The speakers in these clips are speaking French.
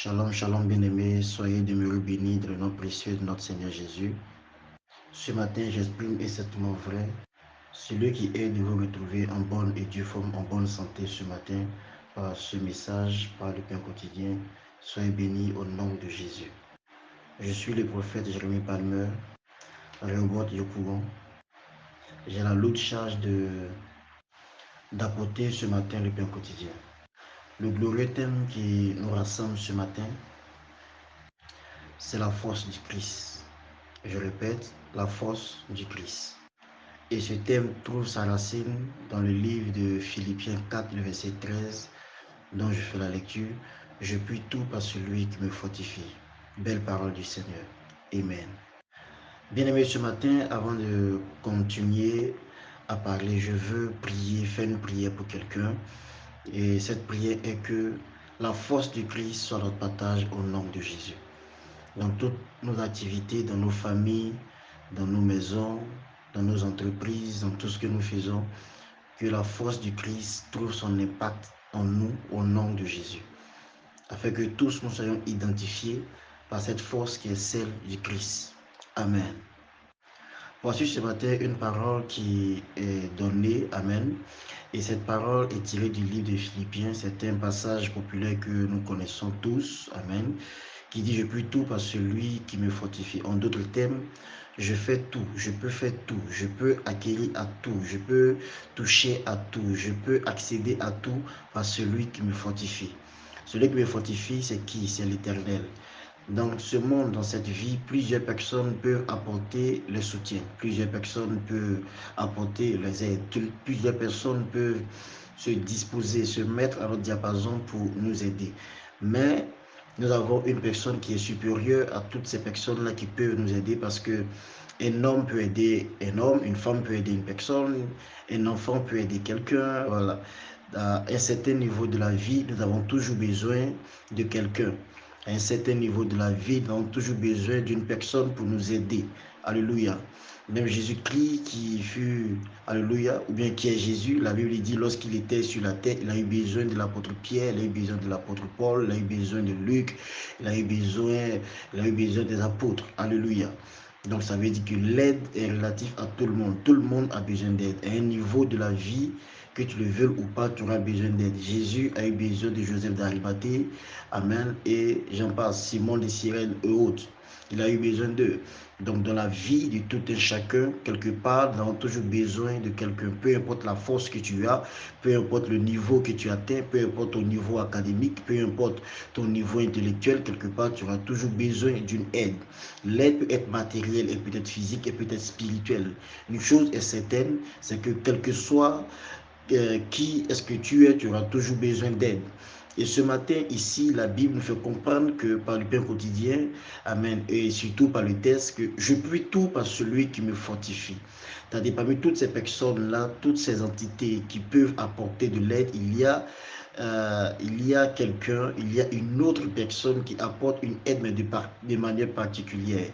Shalom, shalom bien-aimés, soyez demeurés bénis dans le nom précieux de notre Seigneur Jésus. Ce matin, j'exprime exactement vrai. Celui qui est de vous retrouver en bonne et due forme, en bonne santé ce matin, par ce message, par le pain quotidien, soyez bénis au nom de Jésus. Je suis le prophète Jérémie Palmer, Rehoboth Yopougon. J'ai la lourde charge d'apporter ce matin le pain quotidien. Le glorieux thème qui nous rassemble ce matin, c'est la force du Christ. Je répète, la force du Christ. Et ce thème trouve sa racine dans le livre de Philippiens 4, le verset 13, dont je fais la lecture. Je puis tout par celui qui me fortifie. Belle parole du Seigneur. Amen. Bien-aimés, ce matin, avant de continuer à parler, je veux prier, faire une prière pour quelqu'un. Et cette prière est que la force du Christ soit notre partage au nom de Jésus. Dans toutes nos activités, dans nos familles, dans nos maisons, dans nos entreprises, dans tout ce que nous faisons, que la force du Christ trouve son impact en nous au nom de Jésus, afin que tous nous soyons identifiés par cette force qui est celle du Christ. Amen. Voici ce matin une parole qui est donnée, Amen, et cette parole est tirée du livre de Philippiens. C'est un passage populaire que nous connaissons tous, Amen, qui dit « Je puis tout par celui qui me fortifie ». En d'autres termes, je fais tout, je peux faire tout, je peux acquérir à tout, je peux toucher à tout, je peux accéder à tout par celui qui me fortifie. Celui qui me fortifie, c'est qui? C'est l'Éternel. Dans ce monde, dans cette vie, plusieurs personnes peuvent apporter le soutien, plusieurs personnes peuvent apporter les aides, plusieurs personnes peuvent se disposer, se mettre à notre diapason pour nous aider. Mais nous avons une personne qui est supérieure à toutes ces personnes-là qui peuvent nous aider, parce que un homme peut aider un homme, une femme peut aider une personne, un enfant peut aider quelqu'un. Voilà. À un certain niveau de la vie, nous avons toujours besoin de quelqu'un. À un certain niveau de la vie, nous avons toujours besoin d'une personne pour nous aider. Alléluia. Même Jésus-Christ qui fut, alléluia, ou bien qui est Jésus, la Bible dit, lorsqu'il était sur la terre, il a eu besoin de l'apôtre Pierre, il a eu besoin de l'apôtre Paul, il a eu besoin de Luc, il a eu besoin des apôtres. Alléluia. Donc ça veut dire que l'aide est relative à tout le monde. Tout le monde a besoin d'aide. À un niveau de la vie, que tu le veuilles ou pas, tu auras besoin d'aide. Jésus a eu besoin de Joseph d'Arimathée, Amen, et j'en passe, Simon de Cyrène et autres. Il a eu besoin d'eux. Donc dans la vie de tout un chacun, quelque part, nous avons toujours besoin de quelqu'un. Peu importe la force que tu as, peu importe le niveau que tu atteins, peu importe ton niveau académique, peu importe ton niveau intellectuel, quelque part, tu auras toujours besoin d'une aide. L'aide peut être matérielle, et peut être physique, et peut être spirituelle. Une chose est certaine, c'est que quel que soit qui est-ce que tu es, tu auras toujours besoin d'aide. Et ce matin, ici, la Bible nous fait comprendre que par le pain quotidien, Amen, et surtout par le texte, que je puis tout par celui qui me fortifie. C'est-à-dire, parmi toutes ces personnes-là, toutes ces entités qui peuvent apporter de l'aide, il y a quelqu'un, il y a une autre personne qui apporte une aide, mais de manière particulière.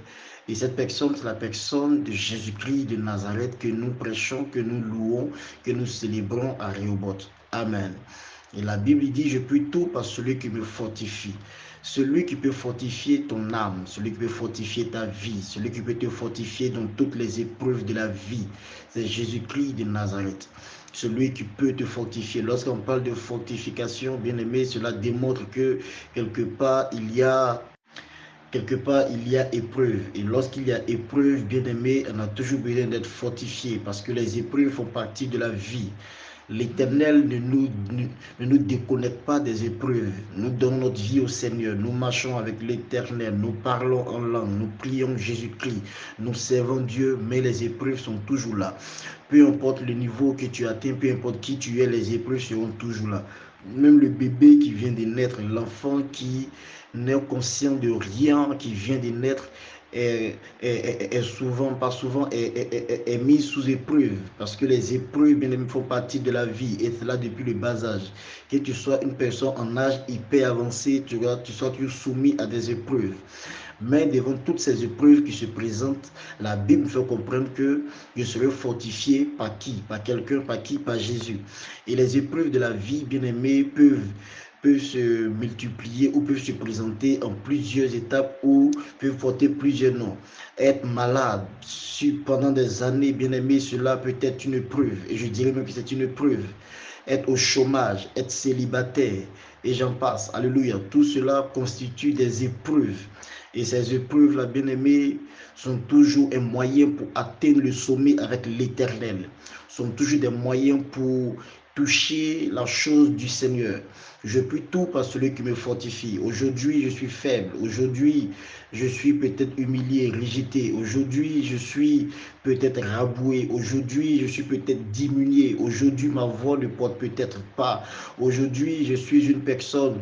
Et cette personne, c'est la personne de Jésus-Christ de Nazareth que nous prêchons, que nous louons, que nous célébrons à Rehoboth. Amen. Et la Bible dit, je puis tout par celui qui me fortifie. Celui qui peut fortifier ton âme, celui qui peut fortifier ta vie, celui qui peut te fortifier dans toutes les épreuves de la vie, c'est Jésus-Christ de Nazareth. Celui qui peut te fortifier. Lorsqu'on parle de fortification, bien aimé, cela démontre que quelque part, il y a épreuve. Et lorsqu'il y a épreuve, bien aimé, on a toujours besoin d'être fortifié, parce que les épreuves font partie de la vie. L'Éternel ne nous déconnecte pas des épreuves. Nous donnons notre vie au Seigneur. Nous marchons avec l'Éternel. Nous parlons en langue. Nous prions Jésus-Christ. Nous servons Dieu, mais les épreuves sont toujours là. Peu importe le niveau que tu atteins, peu importe qui tu es, les épreuves seront toujours là. Même le bébé qui vient de naître, l'enfant qui n'est conscient de rien, qui vient de naître, est souvent, pas souvent, est mis sous épreuve, parce que les épreuves, bien aimé, font partie de la vie, et cela depuis le bas âge. Que tu sois une personne en âge hyper avancé, tu sois toujours soumis à des épreuves. Mais devant toutes ces épreuves qui se présentent, la Bible fait comprendre que je serai fortifié par qui? Par quelqu'un, par qui? Par Jésus. Et les épreuves de la vie, bien aimé, peuvent se multiplier ou peuvent se présenter en plusieurs étapes ou peuvent porter plusieurs noms. Être malade pendant des années, bien aimé, cela peut être une preuve. Et je dirais même que c'est une preuve. Être au chômage, être célibataire, et j'en passe. Alléluia. Tout cela constitue des épreuves. Et ces épreuves-là, bien aimés, sont toujours un moyen pour atteindre le sommet avec l'Éternel. Sont toujours des moyens pour toucher la chose du Seigneur. Je puis tout par celui qui me fortifie. Aujourd'hui, je suis faible. Aujourd'hui, je suis peut-être humilié, rejeté. Aujourd'hui, je suis peut-être raboué. Aujourd'hui, je suis peut-être diminué. Aujourd'hui, ma voix ne porte peut-être pas. Aujourd'hui, je suis une personne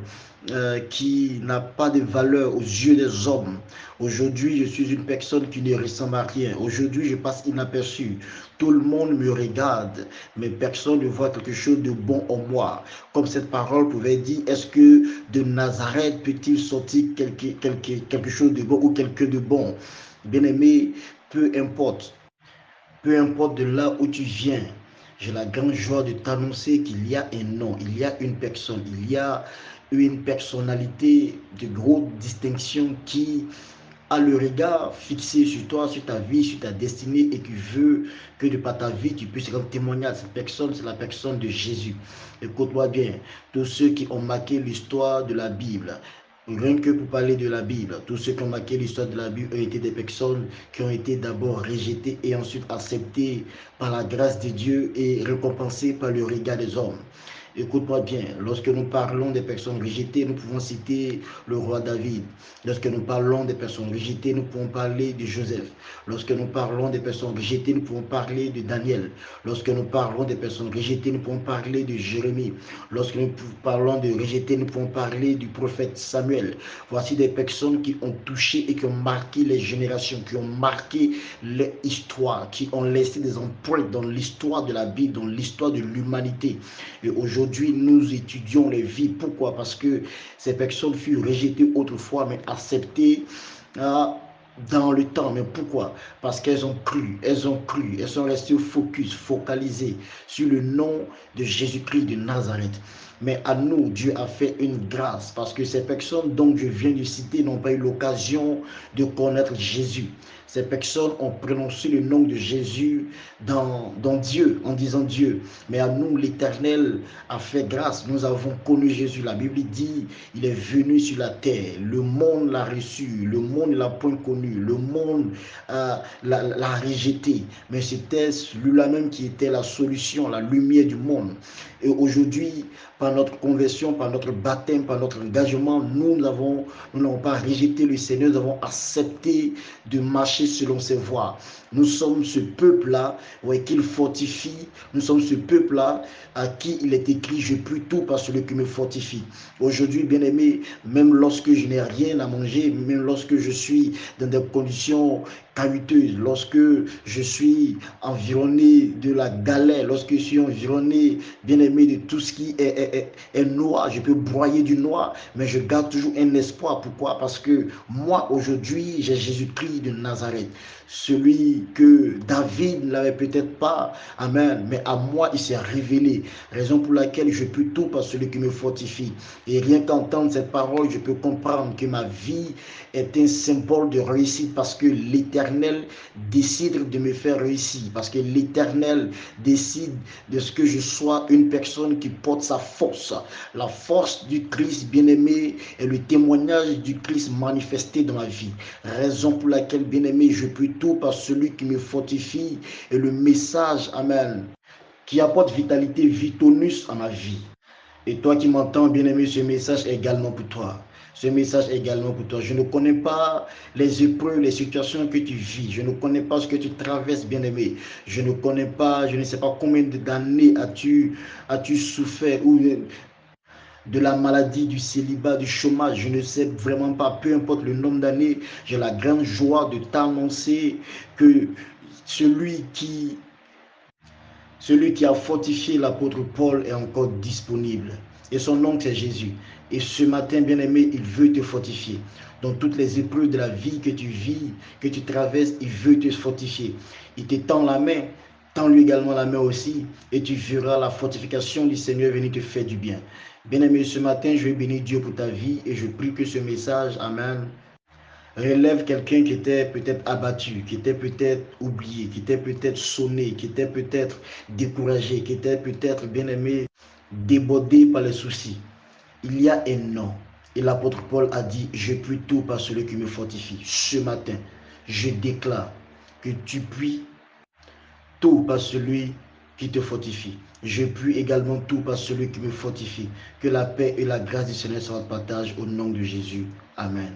qui n'a pas de valeur aux yeux des hommes. Aujourd'hui, je suis une personne qui ne ressemble à rien. Aujourd'hui, je passe inaperçu. Tout le monde me regarde, mais personne ne voit quelque chose de bon en moi. Comme cette parole pouvait dire, est-ce que de Nazareth peut-il sortir quelque chose de bon ou quelqu'un de bon? Bien-aimé, peu importe. Peu importe de là où tu viens, j'ai la grande joie de t'annoncer qu'il y a un nom, il y a une personne, il y a une personnalité de grosse distinction qui a le regard fixé sur toi, sur ta vie, sur ta destinée et qui veut que de par ta vie, tu puisses rendre témoignage. Cette personne, c'est la personne de Jésus. Écoute-moi bien, tous ceux qui ont marqué l'histoire de la Bible, rien que pour parler de la Bible, tous ceux qui ont marqué l'histoire de la Bible ont été des personnes qui ont été d'abord rejetées et ensuite acceptées par la grâce de Dieu et récompensées par le regard des hommes. Écoute-moi bien, lorsque nous parlons des personnes rejetées, nous pouvons citer le roi David. Lorsque nous parlons des personnes rejetées, nous pouvons parler de Joseph. Lorsque nous parlons des personnes rejetées, nous pouvons parler de Daniel. Lorsque nous parlons des personnes rejetées, nous pouvons parler de Jérémie. Lorsque nous parlons de rejetés, nous pouvons parler du prophète Samuel. Voici des personnes qui ont touché et qui ont marqué les générations, qui ont marqué l'histoire, qui ont laissé des empreintes dans l'histoire de la Bible, dans l'histoire de l'humanité. Et aujourd'hui, nous étudions les vies. Pourquoi? Parce que ces personnes furent rejetées autrefois, mais acceptées dans le temps. Mais pourquoi? Parce qu'elles ont cru, elles sont restées focalisées sur le nom de Jésus-Christ de Nazareth. Mais à nous, Dieu a fait une grâce parce que ces personnes dont je viens de citer n'ont pas eu l'occasion de connaître Jésus. Ces personnes ont prononcé le nom de Jésus dans Dieu, en disant Dieu. Mais à nous, l'Éternel a fait grâce. Nous avons connu Jésus. La Bible dit, il est venu sur la terre. Le monde l'a reçu. Le monde ne l'a point connu. Le monde l'a rejeté. Mais c'était lui-là même qui était la solution, la lumière du monde. Et aujourd'hui, par notre conversion, par notre baptême, par notre engagement, nous n'avons pas rejeté le Seigneur, nous avons accepté de marcher selon ses voies. Nous sommes ce peuple-là qu'il fortifie. Nous sommes ce peuple-là à qui il est écrit, je puis tout par celui qui me fortifie. Aujourd'hui, bien-aimé, même lorsque je n'ai rien à manger, même lorsque je suis dans des conditions caviteuse, lorsque je suis environné de la galère, lorsque je suis environné, bien aimé, de tout ce qui est noir, je peux broyer du noir, mais je garde toujours un espoir. Pourquoi? Parce que moi, aujourd'hui, j'ai Jésus-Christ de Nazareth, celui que David n'avait peut-être pas, amen, mais à moi, il s'est révélé, raison pour laquelle je peux tout par celui qui me fortifie. Et rien qu'entendre cette parole, je peux comprendre que ma vie est un symbole de réussite parce que l'Éternel décide de me faire réussir, parce que l'Éternel décide de ce que je sois une personne qui porte sa force. La force du Christ bien-aimé est le témoignage du Christ manifesté dans ma vie. Raison pour laquelle, bien-aimé, je peux tout par celui qui me fortifie et le message, amen, qui apporte vitalité, vitonus à ma vie. Et toi qui m'entends, bien-aimé, ce message est également pour toi. Ce message est également pour toi. Je ne connais pas les épreuves, les situations que tu vis. Je ne connais pas ce que tu traverses, bien-aimé. Je ne connais pas, je ne sais pas combien d'années as-tu souffert ou de la maladie, du célibat, du chômage. Je ne sais vraiment pas. Peu importe le nombre d'années, j'ai la grande joie de t'annoncer que celui qui a fortifié l'apôtre Paul est encore disponible. Et son nom, c'est Jésus. Et ce matin, bien-aimé, il veut te fortifier. Dans toutes les épreuves de la vie que tu vis, que tu traverses, il veut te fortifier. Il te tend la main, tends-lui également la main aussi, et tu verras la fortification du Seigneur venir te faire du bien. Bien-aimé, ce matin, je vais bénir Dieu pour ta vie et je prie que ce message, amen, relève quelqu'un qui était peut-être abattu, qui était peut-être oublié, qui était peut-être sonné, qui était peut-être découragé, qui était peut-être, bien-aimé, débordé par les soucis. Il y a un nom. Et l'apôtre Paul a dit, je puis tout par celui qui me fortifie. Ce matin, je déclare que tu puis tout par celui qui te fortifie. Je puis également tout par celui qui me fortifie. Que la paix et la grâce du Seigneur soient en partage au nom de Jésus. Amen.